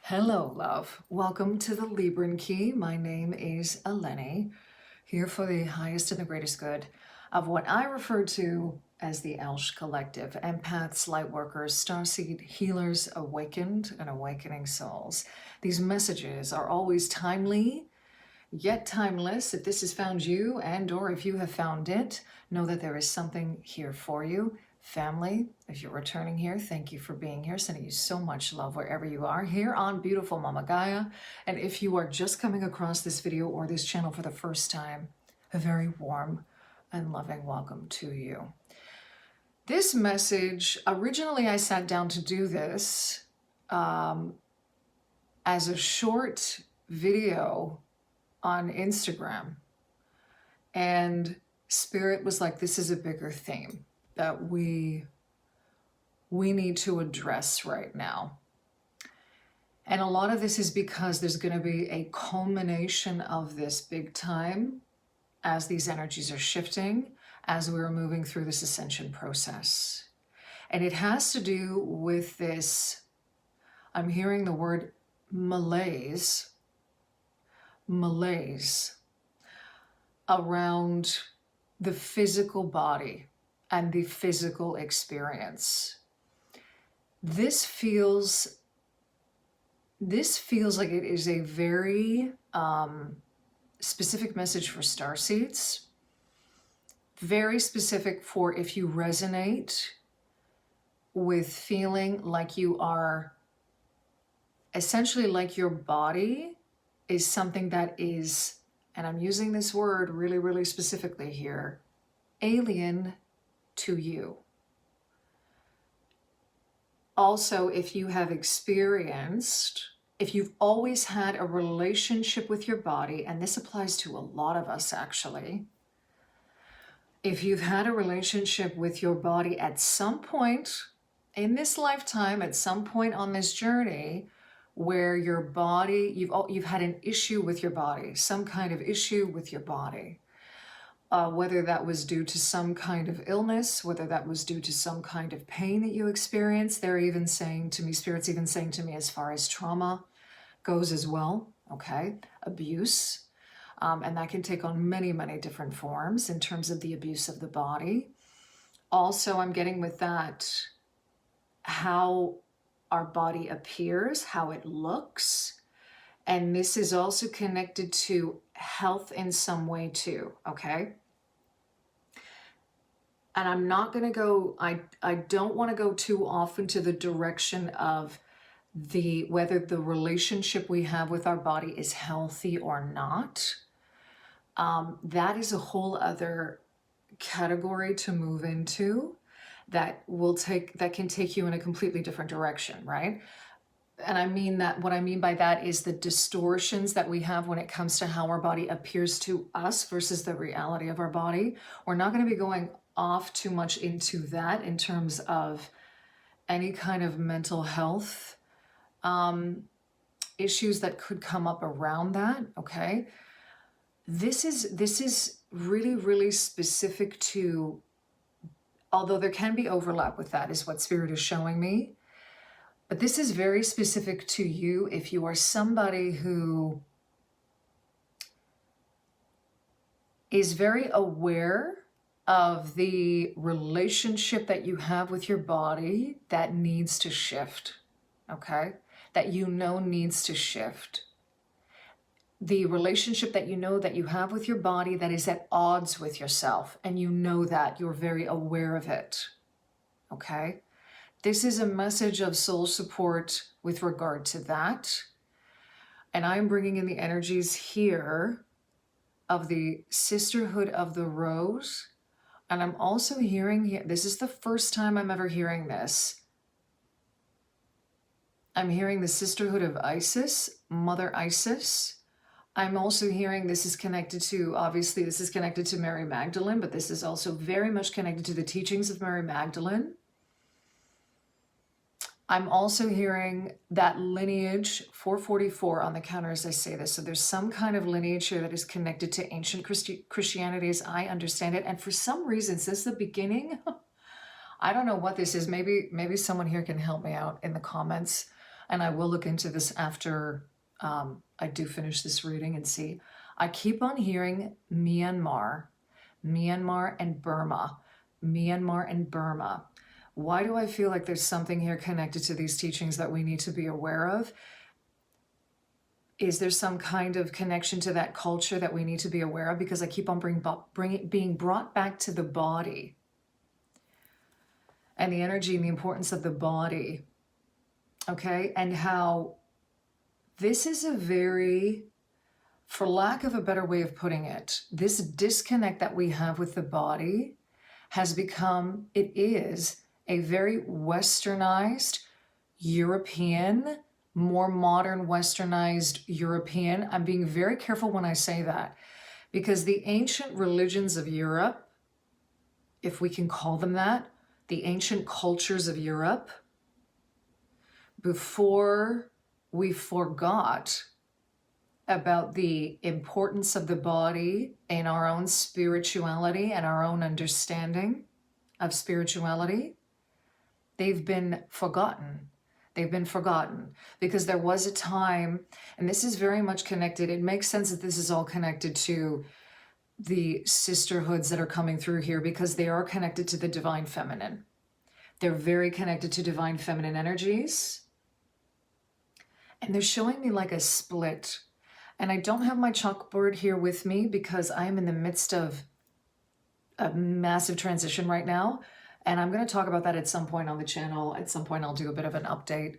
Hello, love. Welcome to the Libran Key. My name is Elene, here for the highest and the greatest good of what I refer to as the Elsh Collective, empaths, lightworkers, starseed healers, awakened and awakening souls. These messages are always timely, yet timeless. If this has found you and or if you have found it, know that there is something here for you. Family, if you're returning here, thank you for being here. Sending you so much love wherever you are here on beautiful Mama Gaia. And if you are just coming across this video or this channel for the first time, a very warm and loving welcome to you. This message, originally I sat down to do this as a short video on Instagram. And Spirit was like, this is a bigger theme that we need to address right now. And a lot of this is because there's going to be a culmination of this big time as these energies are shifting, as we're moving through this ascension process. And it has to do with this, I'm hearing the word malaise around the physical body and the physical experience. This feels like it is a very specific message for starseeds, very specific for if you resonate with feeling like you are essentially like your body is something that is, and I'm using this word really, really specifically here, alien to you. Also, if you have experienced, if you've always had a relationship with your body, and this applies to a lot of us actually, if you've had a relationship with your body at some point in this lifetime, at some point on this journey, where your body, you've had an issue with your body, some kind of issue with your body. Whether that was due to some kind of illness, whether that was due to some kind of pain that you experienced. They're even saying to me, Spirit's even saying to me as far as trauma goes as well, okay? Abuse, and that can take on many, many different forms in terms of the abuse of the body. Also, I'm getting with that how our body appears, how it looks, and this is also connected to health in some way too, okay? And I'm not gonna go, I don't wanna go too often to the direction of whether the relationship we have with our body is healthy or not. That is a whole other category to move into that can take you in a completely different direction, right? And I mean that, what I mean by that is the distortions that we have when it comes to how our body appears to us versus the reality of our body. We're not going to be going off too much into that in terms of any kind of mental health issues that could come up around that, okay? This is really, really specific to, although there can be overlap with that, is what Spirit is showing me. But this is very specific to you if you are somebody who is very aware of the relationship that you have with your body that needs to shift, okay? That you know needs to shift. The relationship that you know that you have with your body that is at odds with yourself, and you know that, you're very aware of it, okay? This is a message of soul support with regard to that. And I'm bringing in the energies here of the Sisterhood of the Rose. And I'm also hearing here, this is the first time I'm ever hearing this. I'm hearing the Sisterhood of Isis, Mother Isis. I'm also hearing this is connected to, obviously this is connected to Mary Magdalene, but this is also very much connected to the teachings of Mary Magdalene. I'm also hearing that lineage 444 on the counter as I say this. So there's some kind of lineage here that is connected to ancient Christianity as I understand it. And for some reason, since the beginning, I don't know what this is. Maybe someone here can help me out in the comments. and I will look into this after I do finish this reading and see. I keep on hearing Myanmar, Myanmar and Burma, Myanmar and Burma. Why do I feel like there's something here connected to these teachings that we need to be aware of? Is there some kind of connection to that culture that we need to be aware of? Because I keep on being brought back to the body and the energy and the importance of the body, okay? And how this is a very, for lack of a better way of putting it, this disconnect that we have with the body has become, it is a very westernized, European, more modern, westernized European. I'm being very careful when I say that, because the ancient religions of Europe, if we can call them that, the ancient cultures of Europe, before we forgot about the importance of the body in our own spirituality and our own understanding of spirituality, they've been forgotten. They've been forgotten because there was a time, and this is very much connected. It makes sense that this is all connected to the sisterhoods that are coming through here because they are connected to the divine feminine. They're very connected to divine feminine energies. And they're showing me like a split. And I don't have my chalkboard here with me because I'm in the midst of a massive transition right now. And I'm going to talk about that at some point on the channel. At some point, I'll do a bit of an update.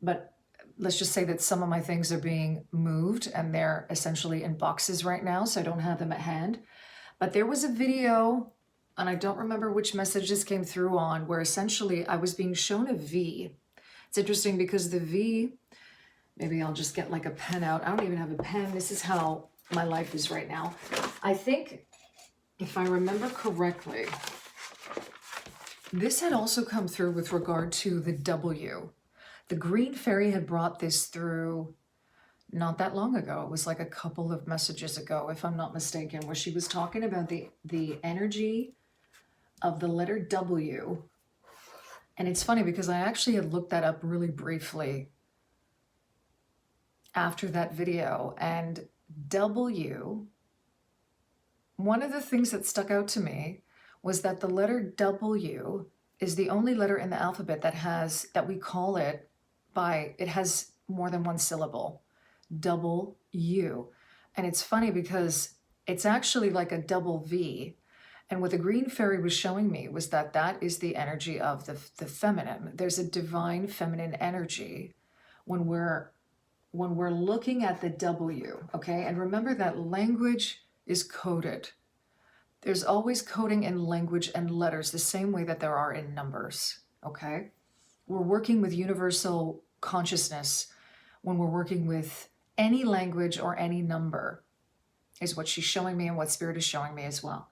But let's just say that some of my things are being moved and they're essentially in boxes right now, so I don't have them at hand. But there was a video, and I don't remember which message this came through on, where essentially I was being shown a V. It's interesting because the V, maybe I'll just get like a pen out. I don't even have a pen. This is how my life is right now. I think, if I remember correctly, this had also come through with regard to the W. The green fairy had brought this through not that long ago. It was like a couple of messages ago, if I'm not mistaken, where she was talking about the energy of the letter W. And it's funny because I actually had looked that up really briefly after that video. And W, one of the things that stuck out to me was that the letter W is the only letter in the alphabet that we call it by, it has more than one syllable, W. And it's funny because it's actually like a double V. And what the green fairy was showing me was that that is the energy of the feminine. There's a divine feminine energy when we're looking at the W, okay? And remember that language is coded. There's always coding in language and letters the same way that there are in numbers, okay? We're working with universal consciousness when we're working with any language or any number, is what she's showing me and what Spirit is showing me as well.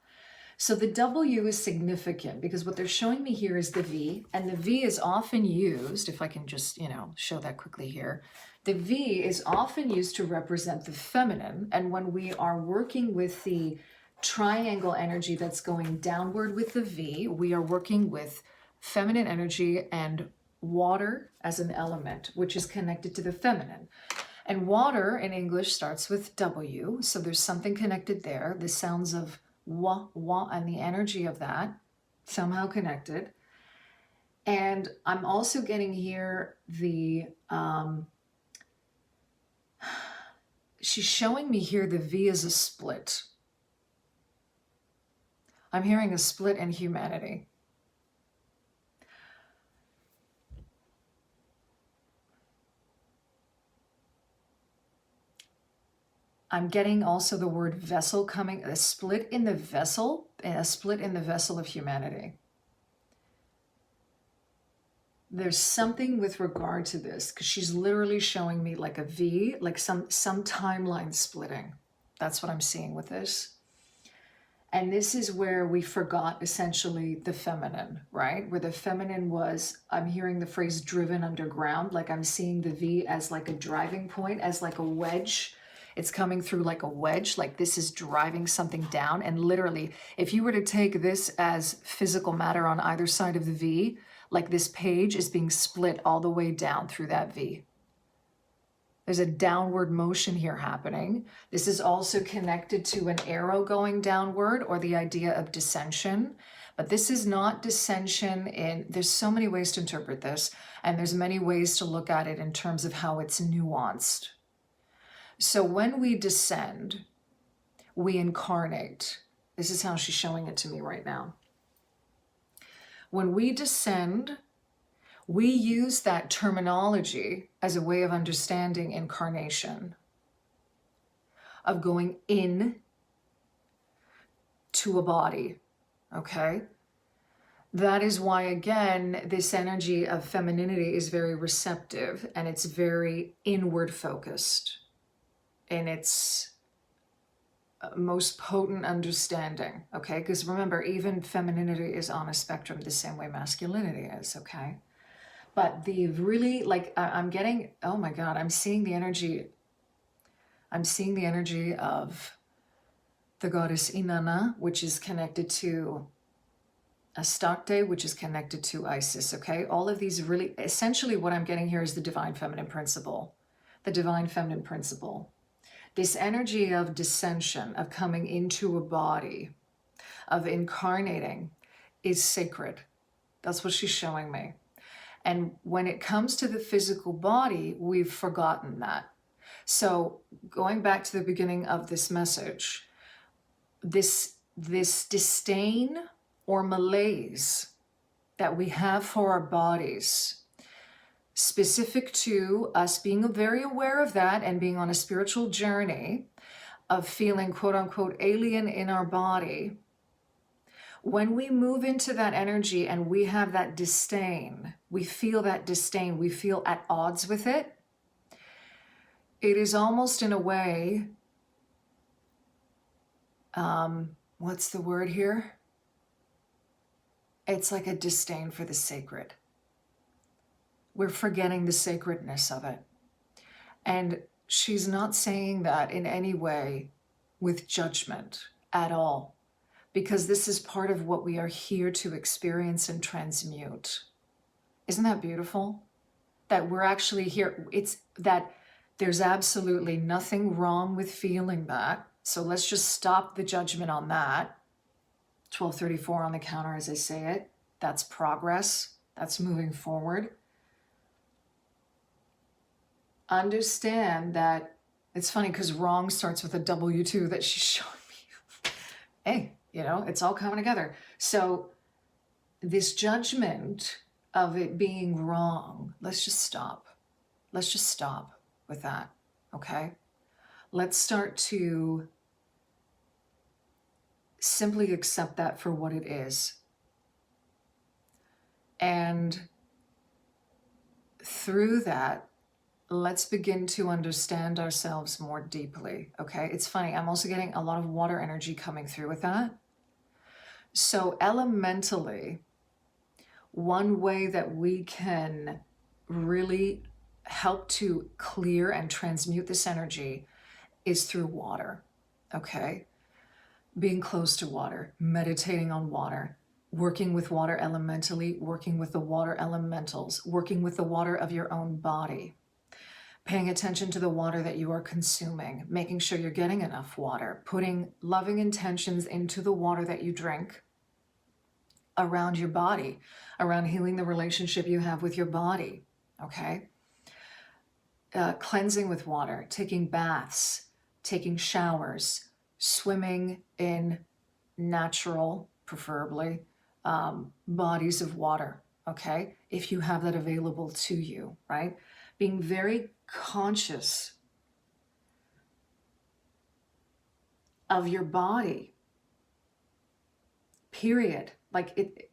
So the W is significant because what they're showing me here is the V, and the V is often used, if I can just, show that quickly here. The V is often used to represent the feminine, and when we are working with the triangle energy that's going downward with the V, we are working with feminine energy and water as an element, which is connected to the feminine. And water in English starts with W, so there's something connected there. The sounds of wa, wa, and the energy of that somehow connected. And I'm also getting here she's showing me here the V is a split. I'm hearing a split in humanity. I'm getting also the word vessel coming, a split in the vessel, and a split in the vessel of humanity. There's something with regard to this, because she's literally showing me like a V, like some timeline splitting. That's what I'm seeing with this. And this is where we forgot essentially the feminine, right? Where the feminine was, I'm hearing the phrase driven underground, like I'm seeing the V as like a driving point, as like a wedge It's coming through like a wedge, like this is driving something down. And literally, if you were to take this as physical matter on either side of the V, like this page is being split all the way down through that V. There's a downward motion here happening. This is also connected to an arrow going downward, or the idea of dissension. But this is not dissension in, there's so many ways to interpret this, and there's many ways to look at it in terms of how it's nuanced. So when we descend, we incarnate. This is how she's showing it to me right now. When we descend, we use that terminology as a way of understanding incarnation, of going in to a body, okay? That is why, again, this energy of femininity is very receptive, and it's very inward focused in its most potent understanding, okay? Because remember, even femininity is on a spectrum the same way masculinity is, okay? But the really, like, I'm getting, oh my God, I'm seeing the energy of the goddess Inanna, which is connected to Astarte, which is connected to Isis, okay? All of these really, essentially what I'm getting here is the divine feminine principle. The divine feminine principle. This energy of dissension, of coming into a body, of incarnating, is sacred. That's what she's showing me. And when it comes to the physical body, we've forgotten that. So going back to the beginning of this message, this disdain or malaise that we have for our bodies, specific to us being very aware of that and being on a spiritual journey of feeling quote unquote alien in our body, when we move into that energy and we have that disdain, we feel that disdain, we feel at odds with it, it is almost in a way, what's the word here? It's like a disdain for the sacred. We're forgetting the sacredness of it. And she's not saying that in any way with judgment at all, because this is part of what we are here to experience and transmute. Isn't that beautiful? That we're actually here. It's that there's absolutely nothing wrong with feeling that. So let's just stop the judgment on that. 1234 on the counter as I say it. That's progress. That's moving forward. Understand that it's funny because wrong starts with a W too that she's showing me. Hey, you know, it's all coming together. So this judgment of it being wrong, let's just stop. Let's just stop with that, okay? Let's start to simply accept that for what it is. And through that, let's begin to understand ourselves more deeply, okay? It's funny, I'm also getting a lot of water energy coming through with that. So elementally, one way that we can really help to clear and transmute this energy is through water, okay? Being close to water, meditating on water, working with water elementally, working with the water elementals, working with the water of your own body, paying attention to the water that you are consuming, making sure you're getting enough water, putting loving intentions into the water that you drink around your body, around healing the relationship you have with your body, okay? Cleansing with water, taking baths, taking showers, swimming in natural, preferably, bodies of water, okay? If you have that available to you, right? Being very conscious of your body, period. Like it,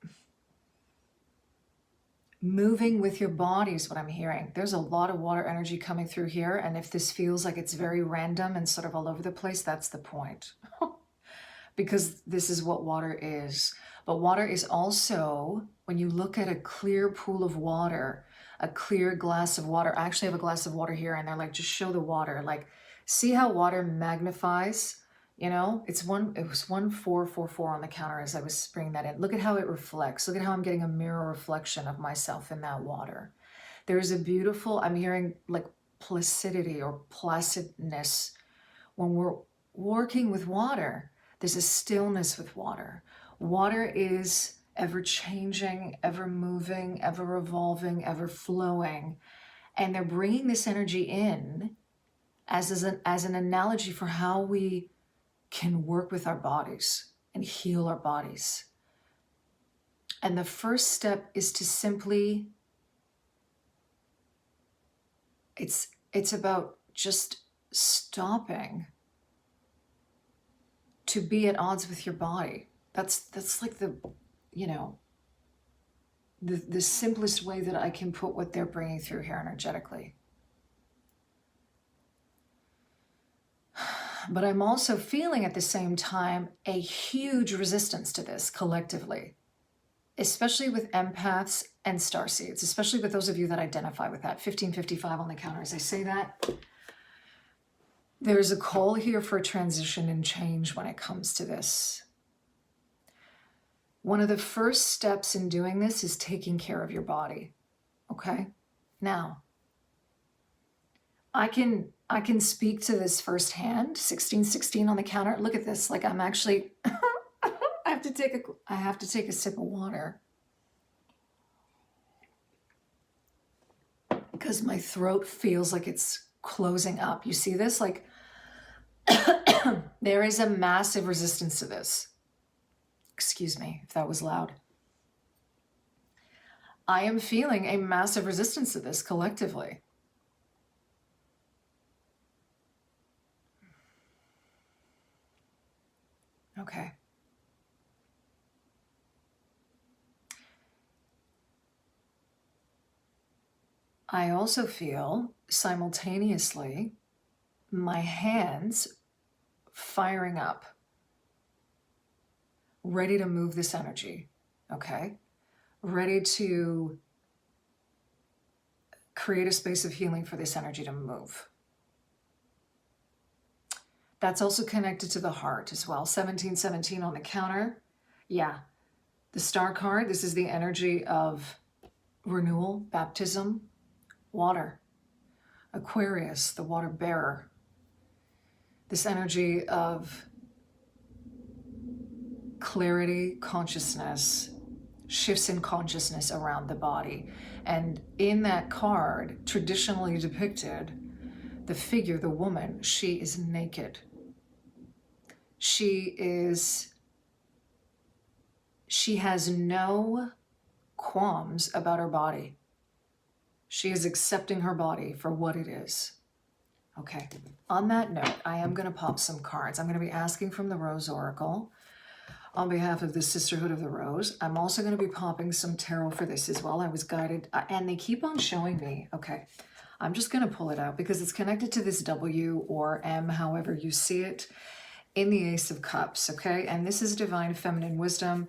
moving with your body is what I'm hearing. There's a lot of water energy coming through here. And if this feels like it's very random and sort of all over the place, that's the point. Because this is what water is. But water is also, when you look at a clear pool of water, a clear glass of water. I actually have a glass of water here and they're like, just show the water. Like, See how water magnifies? You know, it was 1444 on the counter as I was bringing that in. Look at how it reflects. Look at how I'm getting a mirror reflection of myself in that water. There's a beautiful, I'm hearing like placidity or placidness when we're working with water. There's a stillness with water. Water is ever changing, ever moving, ever evolving, ever flowing. And they're bringing this energy in as an analogy for how we can work with our bodies and heal our bodies. And the first step is to simply, it's about just stopping to be at odds with your body. That's like the, you know, the simplest way that I can put what they're bringing through here energetically. But I'm also feeling at the same time a huge resistance to this collectively, especially with empaths and starseeds, especially with those of you that identify with that. 1555 on the counter. As I say that, there's a call here for transition and change when it comes to this. One of the first steps in doing this is taking care of your body. Okay? Now, I can speak to this firsthand. 1616 on the counter. Look at this. Like I'm actually I have to take a sip of water because my throat feels like it's closing up. You see this? Like there is a massive resistance to this. Excuse me if that was loud. I am feeling a massive resistance to this collectively. Okay. I also feel simultaneously my hands firing up, ready to move this energy, okay? Ready to create a space of healing for this energy to move. That's also connected to the heart as well. 1717 on the counter. Yeah, the star card, this is the energy of renewal, baptism, water. Aquarius, the water bearer. This energy of clarity, consciousness, shifts in consciousness around the body. And in that card, traditionally depicted, the figure, the woman, she is naked. She has no qualms about her body. She is accepting her body for what it is. Okay, on that note, I am going to pop some cards. I'm going to be asking from the Rose Oracle on behalf of the Sisterhood of the Rose. I'm also going to be popping some tarot for this as well. I was guided, and they keep on showing me. Okay, I'm just going to pull it out because it's connected to this W or M, however you see it, in the Ace of Cups, okay? And this is divine feminine wisdom.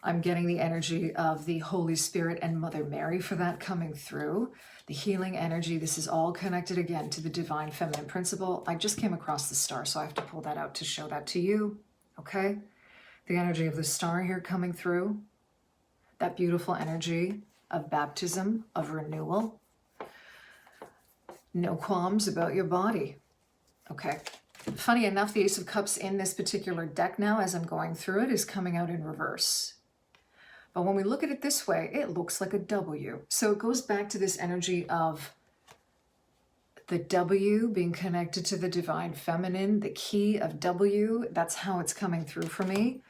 I'm getting the energy of the Holy Spirit and Mother Mary for that coming through. The healing energy, this is all connected again to the divine feminine principle. I just came across the star, so I have to pull that out to show that to you, okay? The energy of the star here coming through. That beautiful energy of baptism, of renewal. No qualms about your body, okay? Funny enough, the Ace of Cups in this particular deck now, as I'm going through it, is coming out in reverse. But when we look at it this way, it looks like a W. So it goes back to this energy of the W being connected to the divine feminine, the key of W. That's how it's coming through for me.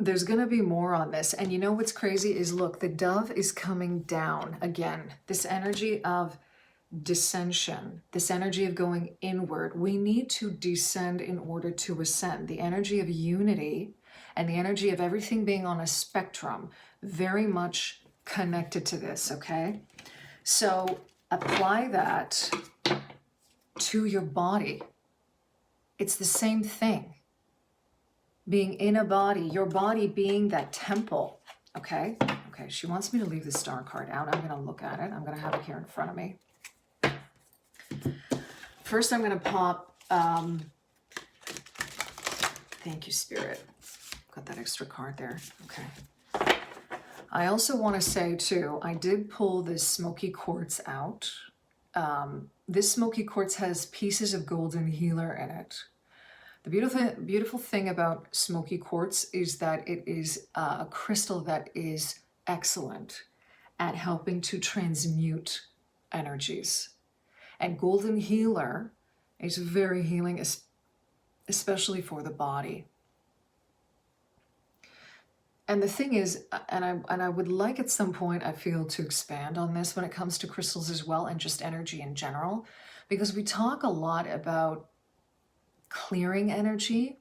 There's going to be more on this. And you know what's crazy is, look, the dove is coming down again. This energy of descension, this energy of going inward. We need to descend in order to ascend. The energy of unity and the energy of everything being on a spectrum, very much connected to this, okay? So apply that to your body. It's the same thing. Being in a body, your body being that temple, okay? Okay, she wants me to leave the star card out. I'm going to look at it. I'm going to have it here in front of me. First I'm going to pop, thank you, Spirit. Got that extra card there. Okay. I also want to say too, I did pull this Smokey Quartz out. This Smokey Quartz has pieces of golden healer in it. The beautiful thing about Smokey Quartz is that it is a crystal that is excellent at helping to transmute energies. And golden healer is very healing, especially for the body. And the thing is, and I would like at some point, I feel, to expand on this when it comes to crystals as well, and just energy in general, because we talk a lot about clearing energy,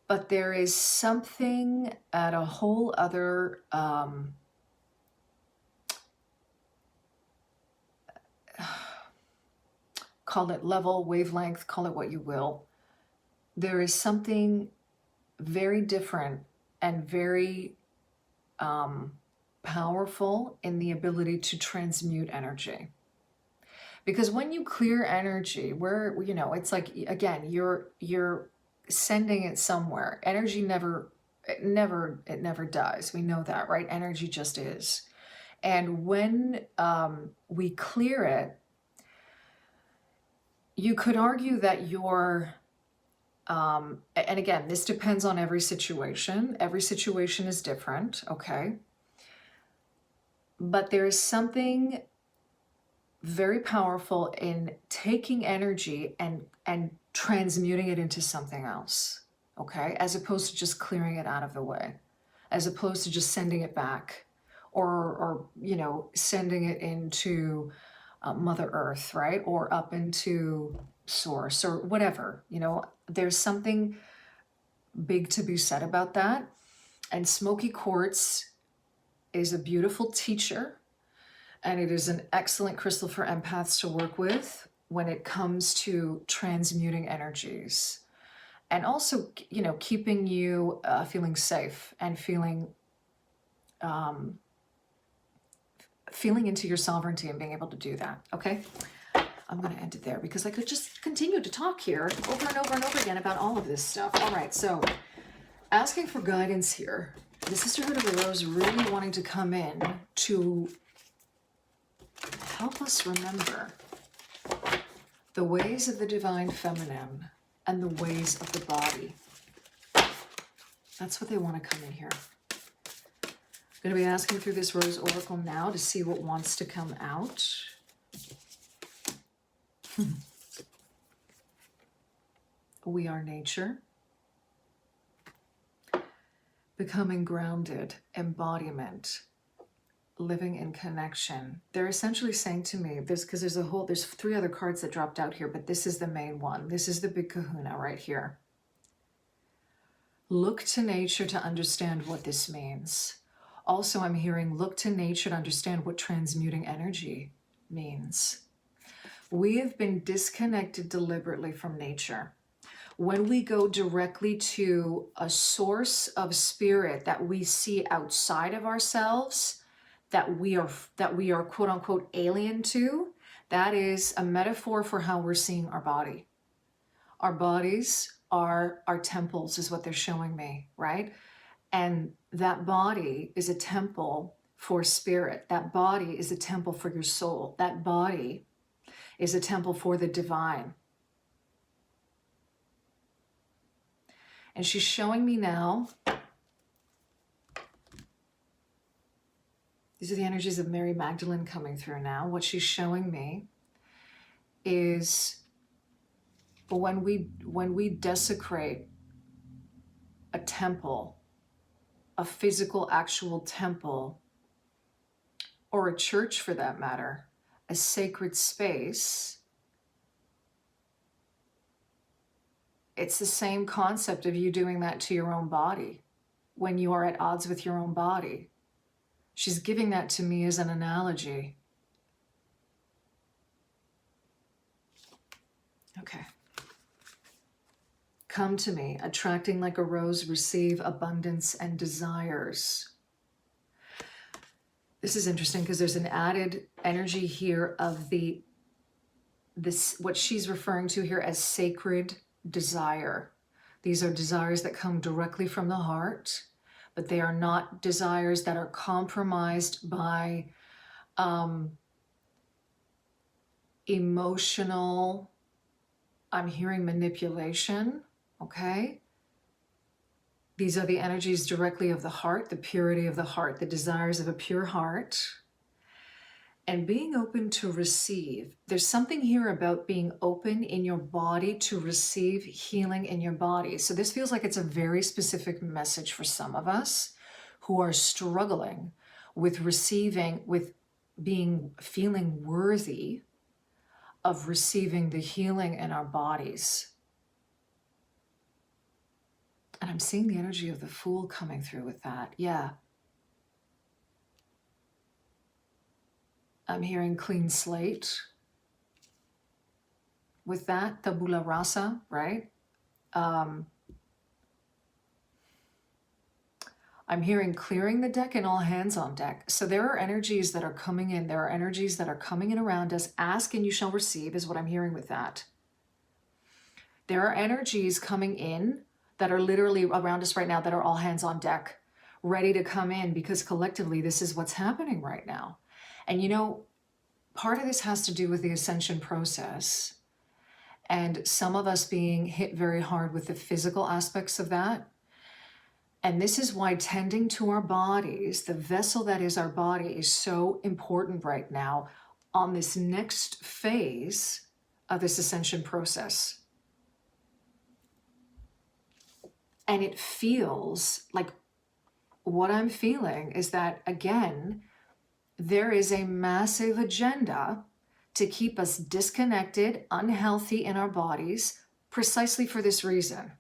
but there is something at a whole other call it level, wavelength, call it what you will. There is something very different and very powerful in the ability to transmute energy. Because when you clear energy, where, you know, it's like, again, you're sending it somewhere. Energy it never dies. We know that, right? Energy just is. And when we clear it, you could argue that you're, and again, this depends on every situation. Every situation is different, okay? But there is something very powerful in taking energy and transmuting it into something else, okay? As opposed to just clearing it out of the way, as opposed to just sending it back, or you know, sending it into Mother Earth, right? Or up into Source, or whatever, you know. There's something big to be said about that. And Smokey Quartz is a beautiful teacher, and it is an excellent crystal for empaths to work with when it comes to transmuting energies, and also, you know, keeping you feeling safe and feeling into your sovereignty and being able to do that. Okay, I'm going to end it there because I could just continue to talk here over and over and over again about all of this stuff. All right, so asking for guidance here. The Sisterhood of the Rose really wanting to come in to help us remember the ways of the divine feminine and the ways of the body. That's what they want to come in here. I'm going to be asking through this Rose Oracle now to see what wants to come out. We are nature. Becoming grounded, embodiment, living in connection. They're essentially saying to me, there's 3 other cards that dropped out here, but this is the main one. This is the big kahuna right here. Look to nature to understand what this means. Also, I'm hearing look to nature to understand what transmuting energy means. We have been disconnected deliberately from nature. When we go directly to a source of spirit that we see outside of ourselves, that we are quote unquote alien to, that is a metaphor for how we're seeing our body. Our bodies are our temples, is what they're showing me, right? And that body is a temple for spirit. That body is a temple for your soul. That body is a temple for the divine. And she's showing me now, these are the energies of Mary Magdalene coming through now. What she's showing me is when we desecrate a temple, a physical, actual temple, or a church for that matter, a sacred space, it's the same concept of you doing that to your own body when you are at odds with your own body. She's giving that to me as an analogy. Okay. Come to me, attracting like a rose, receive abundance and desires. This is interesting because there's an added energy here of the what she's referring to here as sacred desire. These are desires that come directly from the heart, but they are not desires that are compromised by emotional, I'm hearing manipulation, okay? These are the energies directly of the heart, the purity of the heart, the desires of a pure heart, and being open to receive. There's something here about being open in your body to receive healing in your body. So this feels like it's a very specific message for some of us who are struggling with receiving, with feeling worthy of receiving the healing in our bodies. And I'm seeing the energy of the Fool coming through with that. Yeah. I'm hearing clean slate. With that, tabula rasa, right? I'm hearing clearing the deck and all hands on deck. So there are energies that are coming in. There are energies that are coming in around us. Ask and you shall receive is what I'm hearing with that. There are energies coming in that are literally around us right now that are all hands on deck, ready to come in, because collectively this is what's happening right now. And you know, part of this has to do with the ascension process and some of us being hit very hard with the physical aspects of that. And this is why tending to our bodies, the vessel that is our body, is so important right now on this next phase of this ascension process. And it feels like what I'm feeling is that, again, there is a massive agenda to keep us disconnected, unhealthy in our bodies, precisely for this reason.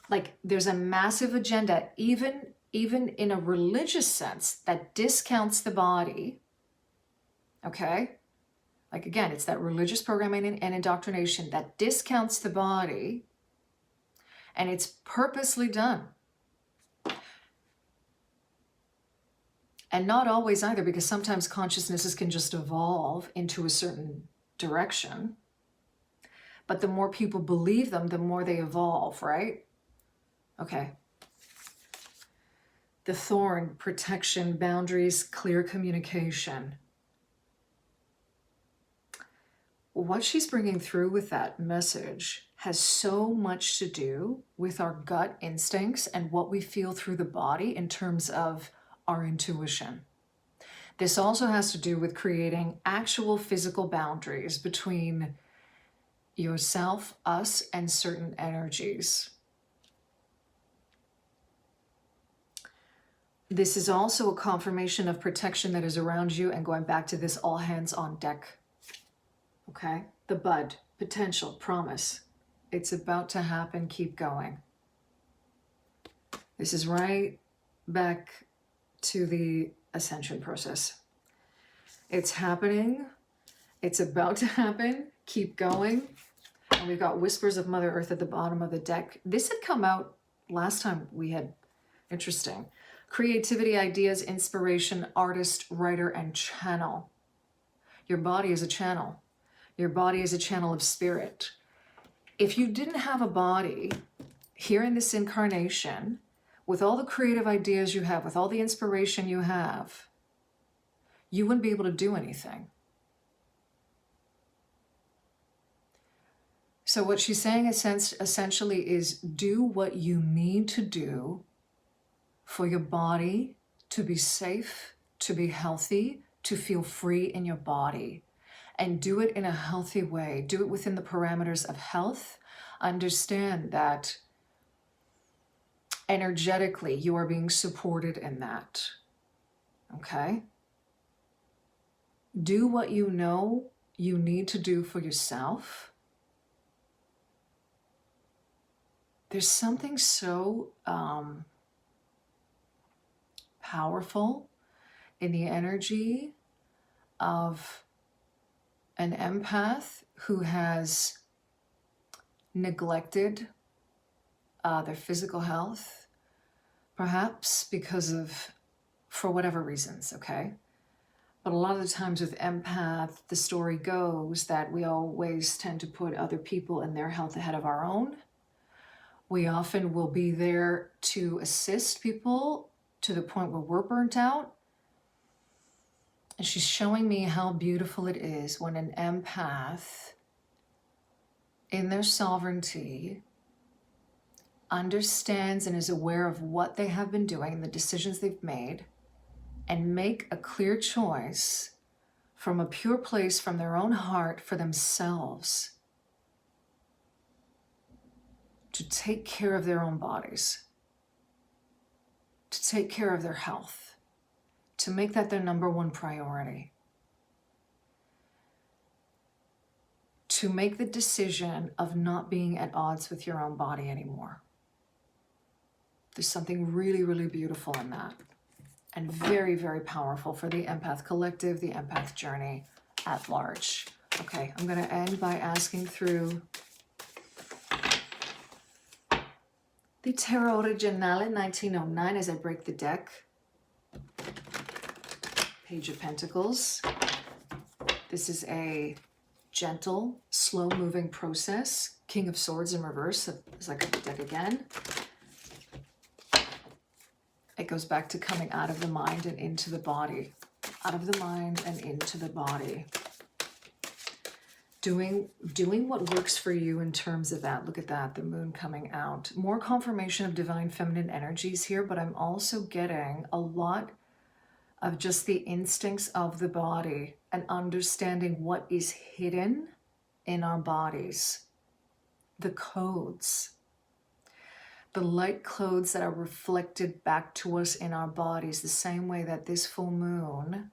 Like there's a massive agenda, even in a religious sense, that discounts the body, okay? Like again, it's that religious programming and indoctrination that discounts the body, and it's purposely done. And not always either, because sometimes consciousnesses can just evolve into a certain direction. But the more people believe them, the more they evolve, right? Okay. The thorn, protection, boundaries, clear communication. What she's bringing through with that message has so much to do with our gut instincts and what we feel through the body in terms of our intuition. This also has to do with creating actual physical boundaries between yourself, us, and certain energies. This is also a confirmation of protection that is around you, and going back to this all hands on deck. Okay? The bud, potential, promise. It's about to happen, keep going. This is right back to the ascension process. It's happening. It's about to happen. Keep going. And we've got Whispers of Mother Earth at the bottom of the deck. This had come out last time we had, interesting. Creativity, ideas, inspiration, artist, writer, and channel. Your body is a channel. Your body is a channel of spirit. If you didn't have a body here in this incarnation, with all the creative ideas you have, with all the inspiration you have, you wouldn't be able to do anything. So what she's saying essentially is do what you need to do for your body to be safe, to be healthy, to feel free in your body. And do it in a healthy way. Do it within the parameters of health. Understand that energetically, you are being supported in that, okay? Do what you know you need to do for yourself. There's something so powerful in the energy of an empath who has neglected their physical health, perhaps because of, for whatever reasons, okay? But a lot of the times with empath, the story goes that we always tend to put other people and their health ahead of our own. We often will be there to assist people to the point where we're burnt out. And she's showing me how beautiful it is when an empath, in their sovereignty, understands and is aware of what they have been doing and the decisions they've made, and make a clear choice from a pure place from their own heart for themselves to take care of their own bodies, to take care of their health, to make that their number one priority, to make the decision of not being at odds with your own body anymore. There's something really, really beautiful in that, and very, very powerful for the empath collective, the empath journey at large. Okay, I'm going to end by asking through the Tarot Originale 1909 as I break the deck. Page of Pentacles. This is a gentle, slow-moving process. King of Swords in reverse as I cut the deck again. It goes back to coming out of the mind and into the body. Out of the mind and into the body. Doing what works for you in terms of that. Look at that, the moon coming out. More confirmation of divine feminine energies here, but I'm also getting a lot of just the instincts of the body and understanding what is hidden in our bodies. The codes. The light codes that are reflected back to us in our bodies, the same way that this full moon,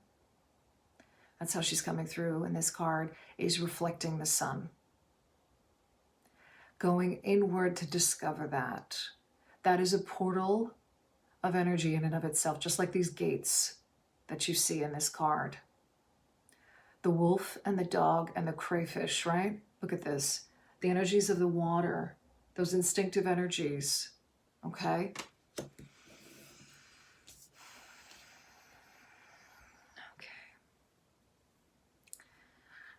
that's how she's coming through in this card, is reflecting the sun. Going inward to discover that. That is a portal of energy in and of itself, just like these gates that you see in this card. The wolf and the dog and the crayfish, right? Look at this. The energies of the water, those instinctive energies, okay?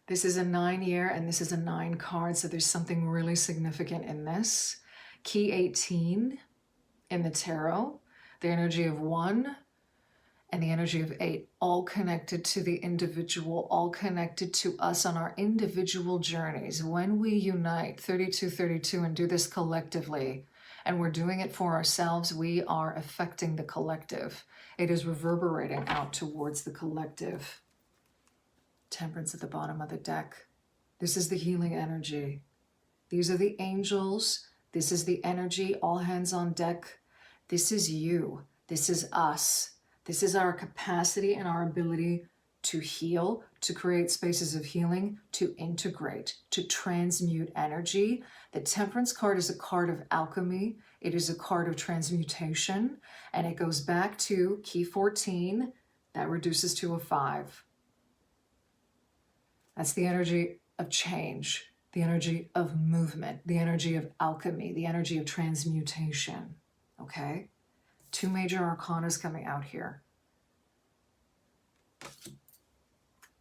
This is a 9-year and this is a 9 card, so there's something really significant in this. Key 18 in the tarot, the energy of 1 and the energy of 8, all connected to the individual, all connected to us on our individual journeys. When we unite 3232 and do this collectively, and we're doing it for ourselves, we are affecting the collective. It is reverberating out towards the collective. Temperance at the bottom of the deck. This is the healing energy. These are the angels. This is the energy, all hands on deck. This is you. This is us. This is our capacity and our ability to heal, to create spaces of healing, to integrate, to transmute energy. The Temperance card is a card of alchemy. It is a card of transmutation. And it goes back to key 14. That reduces to a 5. That's the energy of change, the energy of movement, the energy of alchemy, the energy of transmutation, okay? 2 major arcanas coming out here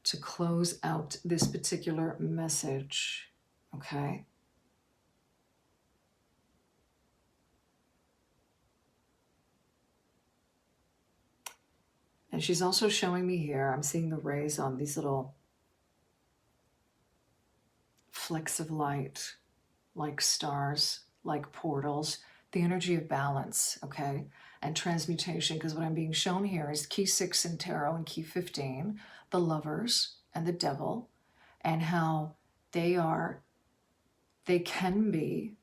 to close out this particular message, okay? And she's also showing me here, I'm seeing the rays on these little flecks of light, like stars, like portals, the energy of balance, okay, and transmutation, because what I'm being shown here is key 6 in tarot and key 15, the lovers and the devil, and how they can be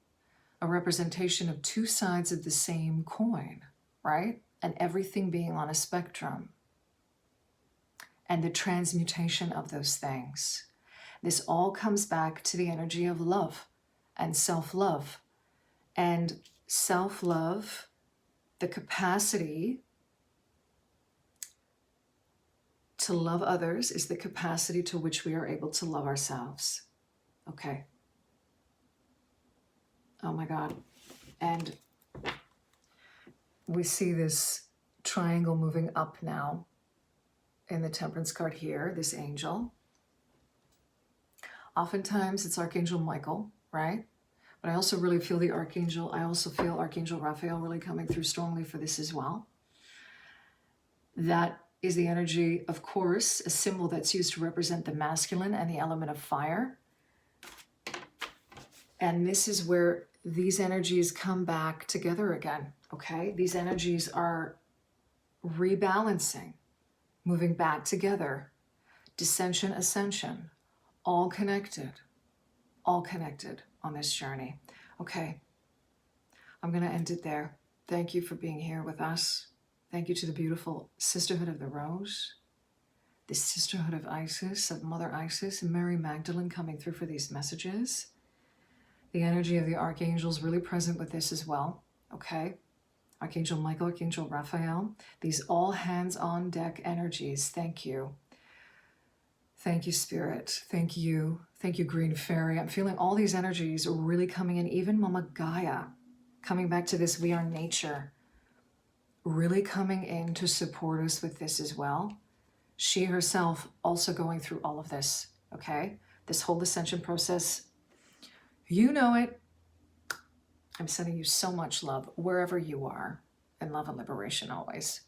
a representation of 2 sides of the same coin, right? And everything being on a spectrum. And the transmutation of those things. This all comes back to the energy of love and self-love. And self-love, the capacity to love others, is the capacity to which we are able to love ourselves. Okay. Oh my God. And we see this triangle moving up now. in the Temperance card here, this angel. Oftentimes it's Archangel Michael, right? But I also really feel the Archangel. I also feel Archangel Raphael really coming through strongly for this as well. That is the energy, of course, a symbol that's used to represent the masculine and the element of fire. And this is where these energies come back together again, okay? These energies are rebalancing, moving back together. Dissension, ascension, all connected on this journey. Okay, I'm going to end it there. Thank you for being here with us. Thank you to the beautiful Sisterhood of the Rose, the Sisterhood of Isis, of Mother Isis, and Mary Magdalene coming through for these messages. The energy of the archangels really present with this as well, okay? Archangel Michael, Archangel Raphael, these all hands on deck energies. Thank you. Thank you, Spirit. Thank you. Thank you, Green Fairy. I'm feeling all these energies really coming in, even Mama Gaia, coming back to this, we are nature, really coming in to support us with this as well. She herself also going through all of this, okay? This whole ascension process, you know it. I'm sending you so much love wherever you are, and love and liberation always.